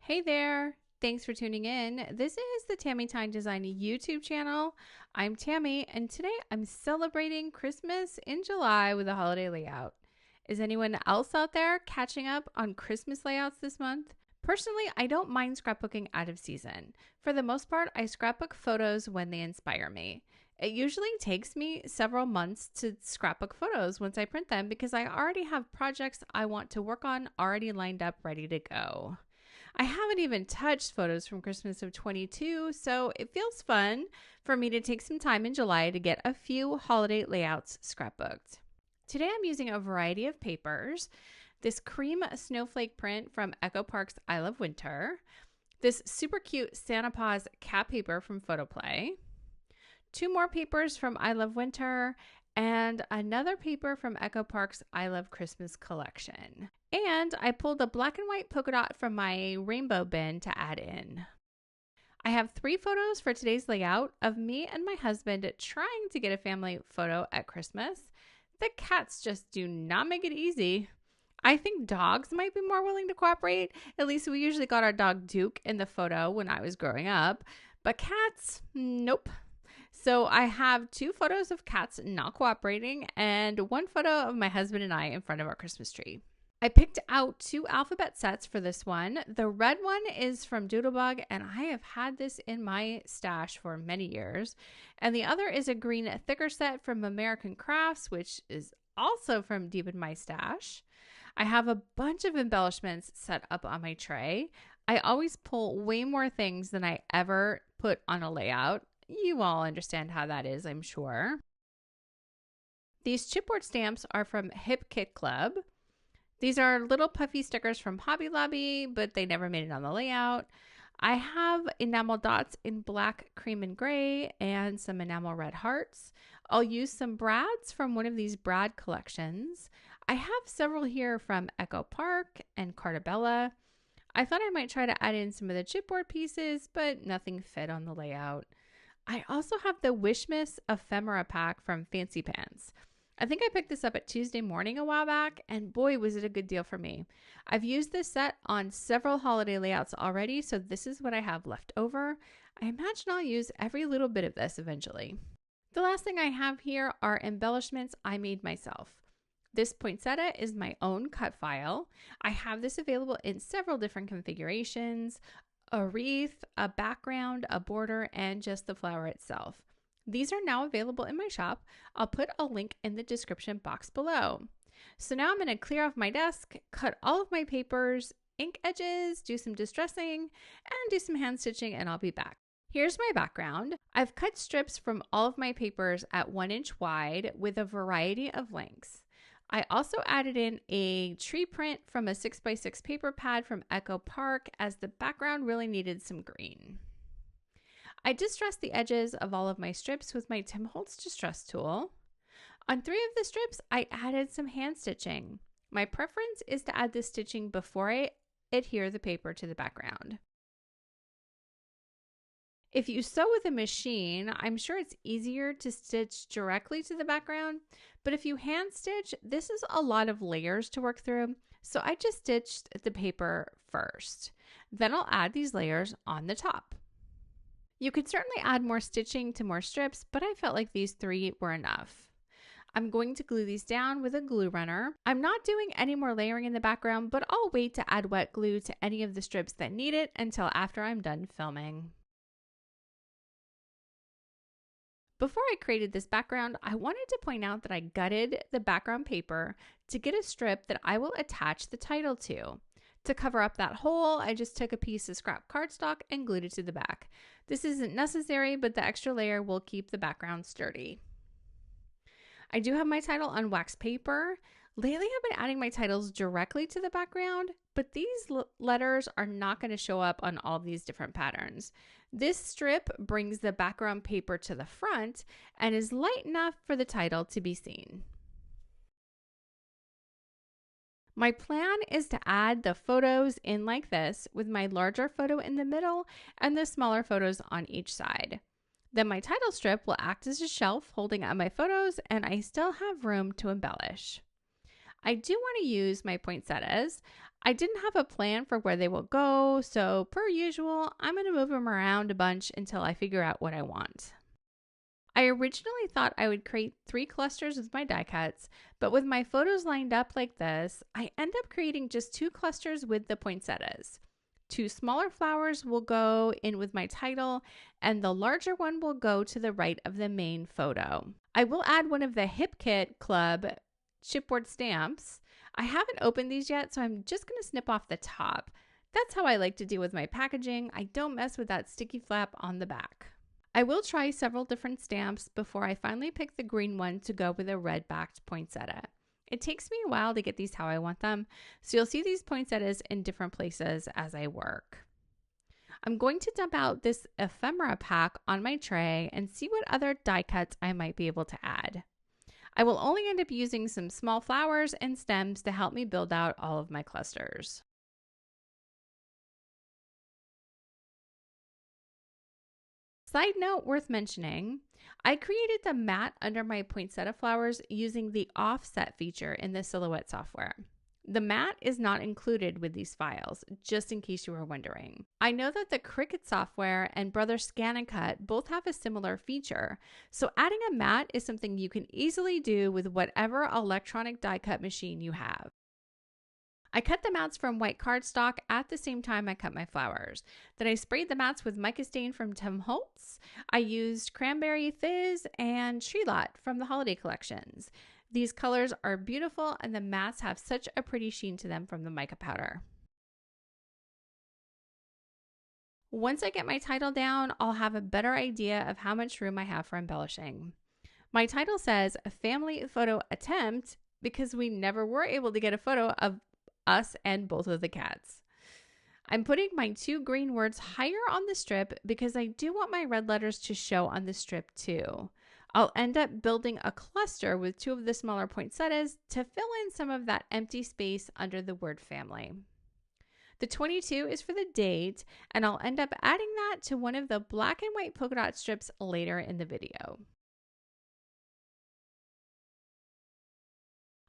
Hey there! Thanks for tuning in. This is the Tammy Tine Design YouTube channel. I'm Tammy, and today I'm celebrating Christmas in July with a holiday layout. Is anyone else out there catching up on Christmas layouts this month? Personally, I don't mind scrapbooking out of season. For the most part, I scrapbook photos when they inspire me. It usually takes me several months to scrapbook photos once I print them because I already have projects I want to work on already lined up ready to go. I haven't even touched photos from Christmas of 22, so it feels fun for me to take some time in July to get a few holiday layouts scrapbooked. Today I'm using a variety of papers. This cream snowflake print from Echo Park's I Love Winter. This super cute Santa Paws cat paper from Photoplay. Two more papers from I Love Winter, and another paper from Echo Park's I Love Christmas collection. And I pulled a black and white polka dot from my rainbow bin to add in. I have 3 photos for today's layout of me and my husband trying to get a family photo at Christmas. The cats just do not make it easy. I think dogs might be more willing to cooperate. At least we usually got our dog Duke in the photo when I was growing up. But cats, nope. So I have 2 photos of cats not cooperating and 1 photo of my husband and I in front of our Christmas tree. I picked out 2 alphabet sets for this one. The red one is from Doodlebug, and I have had this in my stash for many years. And the other is a green thicker set from American Crafts, which is also from deep in my stash. I have a bunch of embellishments set up on my tray. I always pull way more things than I ever put on a layout. You all understand how that is, I'm sure. These chipboard stamps are from Hip Kit Club. These are little puffy stickers from Hobby Lobby, but they never made it on the layout. I have enamel dots in black, cream, and gray, and some enamel red hearts. I'll use some brads from one of these brad collections. I have several here from Echo Park and Cartabella. I thought I might try to add in some of the chipboard pieces, but nothing fit on the layout. I also have the Wishmas ephemera pack from Fancy Pants. I think I picked this up at Tuesday morning a while back, and boy, was it a good deal for me. I've used this set on several holiday layouts already, so this is what I have left over. I imagine I'll use every little bit of this eventually. The last thing I have here are embellishments I made myself. This poinsettia is my own cut file. I have this available in several different configurations: a wreath, a background, a border, and just the flower itself. These are now available in my shop. I'll put a link in the description box below. So now I'm going to clear off my desk, cut all of my papers, ink edges, do some distressing, and do some hand stitching, and I'll be back. Here's my background. I've cut strips from all of my papers at 1 inch wide with a variety of lengths. I also added in a tree print from a 6x6 paper pad from Echo Park as the background really needed some green. I distressed the edges of all of my strips with my Tim Holtz distress tool. On 3 of the strips, I added some hand stitching. My preference is to add this stitching before I adhere the paper to the background. If you sew with a machine, I'm sure it's easier to stitch directly to the background, but if you hand stitch, this is a lot of layers to work through, so I just stitched the paper first. Then I'll add these layers on the top. You could certainly add more stitching to more strips, but I felt like these 3 were enough. I'm going to glue these down with a glue runner. I'm not doing any more layering in the background, but I'll wait to add wet glue to any of the strips that need it until after I'm done filming. Before I created this background, I wanted to point out that I gutted the background paper to get a strip that I will attach the title to. To cover up that hole, I just took a piece of scrap cardstock and glued it to the back. This isn't necessary, but the extra layer will keep the background sturdy. I do have my title on wax paper. Lately, I've been adding my titles directly to the background, but these letters are not going to show up on all these different patterns. This strip brings the background paper to the front and is light enough for the title to be seen. My plan is to add the photos in like this with my larger photo in the middle and the smaller photos on each side. Then my title strip will act as a shelf holding up my photos, and I still have room to embellish. I do want to use my poinsettias. I didn't have a plan for where they will go, so per usual, I'm going to move them around a bunch until I figure out what I want. I originally thought I would create 3 clusters with my die cuts, but with my photos lined up like this, I end up creating just 2 clusters with the poinsettias. 2 smaller flowers will go in with my title, and the larger one will go to the right of the main photo. I will add one of the Hip Kit Club chipboard stamps. I haven't opened these yet, so I'm just going to snip off the top. That's how I like to deal with my packaging. I don't mess with that sticky flap on the back. I will try several different stamps before I finally pick the green one to go with a red-backed poinsettia. It takes me a while to get these how I want them, so you'll see these poinsettias in different places as I work. I'm going to dump out this ephemera pack on my tray and see what other die cuts I might be able to add. I will only end up using some small flowers and stems to help me build out all of my clusters. Side note worth mentioning, I created the mat under my poinsettia flowers using the offset feature in the Silhouette software. The mat is not included with these files, just in case you were wondering. I know that the Cricut software and Brother Scan and Cut both have a similar feature, so adding a mat is something you can easily do with whatever electronic die cut machine you have. I cut the mats from white cardstock at the same time I cut my flowers. Then I sprayed the mats with mica stain from Tim Holtz. I used Cranberry Fizz and Tree Lot from the holiday collections. These colors are beautiful and the mats have such a pretty sheen to them from the mica powder. Once I get my title down, I'll have a better idea of how much room I have for embellishing. My title says Family Photo Attempt because we never were able to get a photo of us and both of the cats. I'm putting my 2 green words higher on the strip because I do want my red letters to show on the strip too. I'll end up building a cluster with 2 of the smaller poinsettias to fill in some of that empty space under the word family. The 22 is for the date, and I'll end up adding that to one of the black and white polka dot strips later in the video.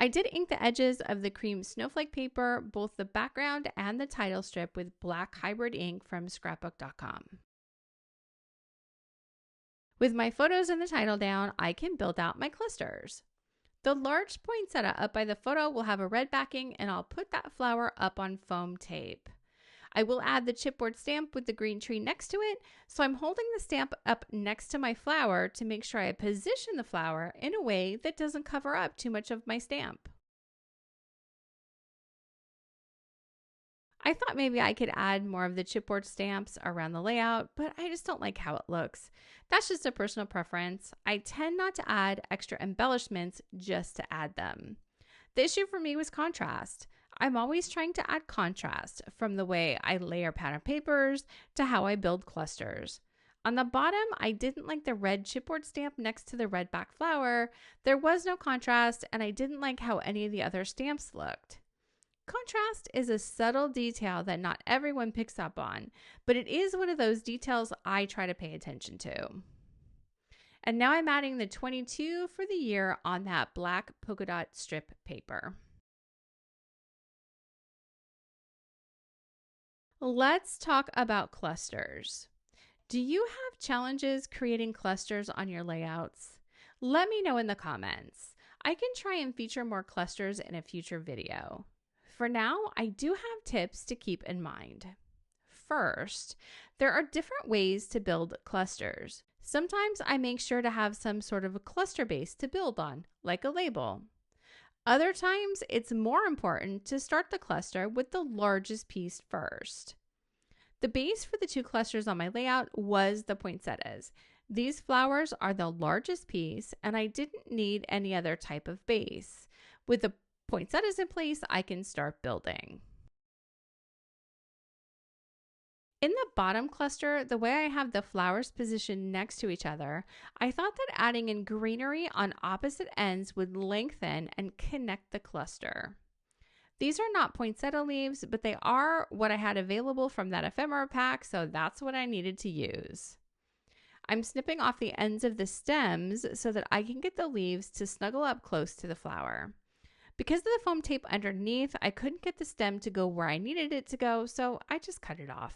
I did ink the edges of the cream snowflake paper, both the background and the title strip with black hybrid ink from Scrapbook.com. With my photos and the title down, I can build out my clusters. The large poinsettia up by the photo will have a red backing, and I'll put that flower up on foam tape. I will add the chipboard stamp with the green tree next to it, so I'm holding the stamp up next to my flower to make sure I position the flower in a way that doesn't cover up too much of my stamp. I thought maybe I could add more of the chipboard stamps around the layout, but I just don't like how it looks. That's just a personal preference. I tend not to add extra embellishments just to add them. The issue for me was contrast. I'm always trying to add contrast, from the way I layer pattern papers to how I build clusters. On the bottom, I didn't like the red chipboard stamp next to the red back flower. There was no contrast, and I didn't like how any of the other stamps looked. Contrast is a subtle detail that not everyone picks up on, but it is one of those details I try to pay attention to. And now I'm adding the 22 for the year on that black polka dot strip paper. Let's talk about clusters. Do you have challenges creating clusters on your layouts? Let me know in the comments. I can try and feature more clusters in a future video. For now, I do have tips to keep in mind. First, there are different ways to build clusters. Sometimes I make sure to have some sort of a cluster base to build on, like a label. Other times, it's more important to start the cluster with the largest piece first. The base for the 2 clusters on my layout was the poinsettias. These flowers are the largest piece, and I didn't need any other type of base. With the poinsettias in place, I can start building. In the bottom cluster, the way I have the flowers positioned next to each other, I thought that adding in greenery on opposite ends would lengthen and connect the cluster. These are not poinsettia leaves, but they are what I had available from that ephemera pack, so that's what I needed to use. I'm snipping off the ends of the stems so that I can get the leaves to snuggle up close to the flower. Because of the foam tape underneath, I couldn't get the stem to go where I needed it to go, so I just cut it off.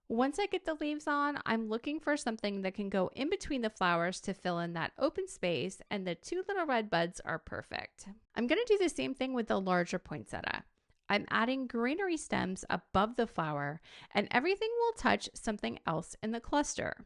Once I get the leaves on, I'm looking for something that can go in between the flowers to fill in that open space, and the two little red buds are perfect. I'm going to do the same thing with the larger poinsettia. I'm adding greenery stems above the flower, and everything will touch something else in the cluster.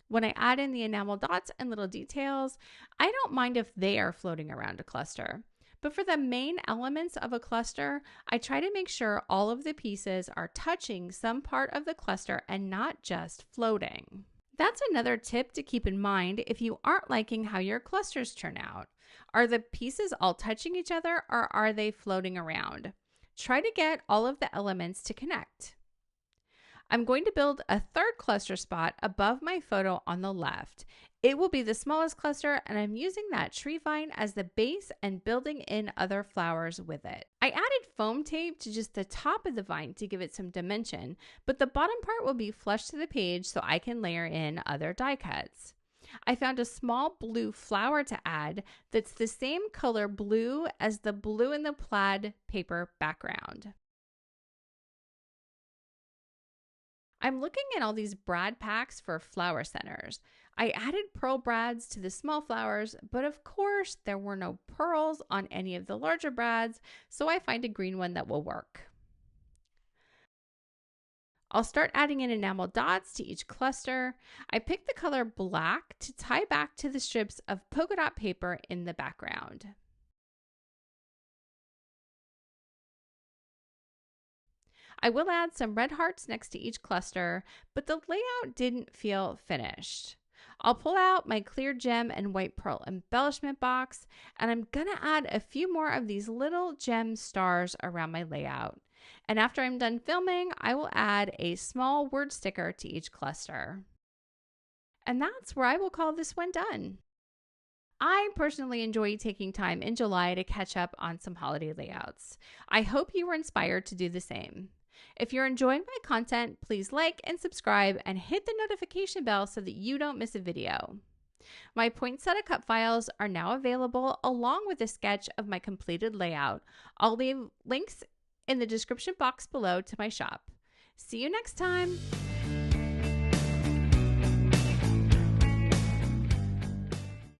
When I add in the enamel dots and little details, I don't mind if they are floating around a cluster. But for the main elements of a cluster, I try to make sure all of the pieces are touching some part of the cluster and not just floating. That's another tip to keep in mind if you aren't liking how your clusters turn out. Are the pieces all touching each other, or are they floating around? Try to get all of the elements to connect. I'm going to build a third cluster spot above my photo on the left. It will be the smallest cluster, and I'm using that tree vine as the base and building in other flowers with it. I added foam tape to just the top of the vine to give it some dimension, but the bottom part will be flush to the page so I can layer in other die cuts. I found a small blue flower to add that's the same color blue as the blue in the plaid paper background. I'm looking at all these brad packs for flower centers. I added pearl brads to the small flowers, but of course there were no pearls on any of the larger brads, so I find a green one that will work. I'll start adding in enamel dots to each cluster. I picked the color black to tie back to the strips of polka dot paper in the background. I will add some red hearts next to each cluster, but the layout didn't feel finished. I'll pull out my clear gem and white pearl embellishment box, and I'm gonna add a few more of these little gem stars around my layout. And after I'm done filming, I will add a small word sticker to each cluster. And that's where I will call this one done. I personally enjoy taking time in July to catch up on some holiday layouts. I hope you were inspired to do the same. If you're enjoying my content, please like and subscribe and hit the notification bell so that you don't miss a video. My poinsettia cut files are now available along with a sketch of my completed layout. I'll leave links in the description box below to my shop. See you next time.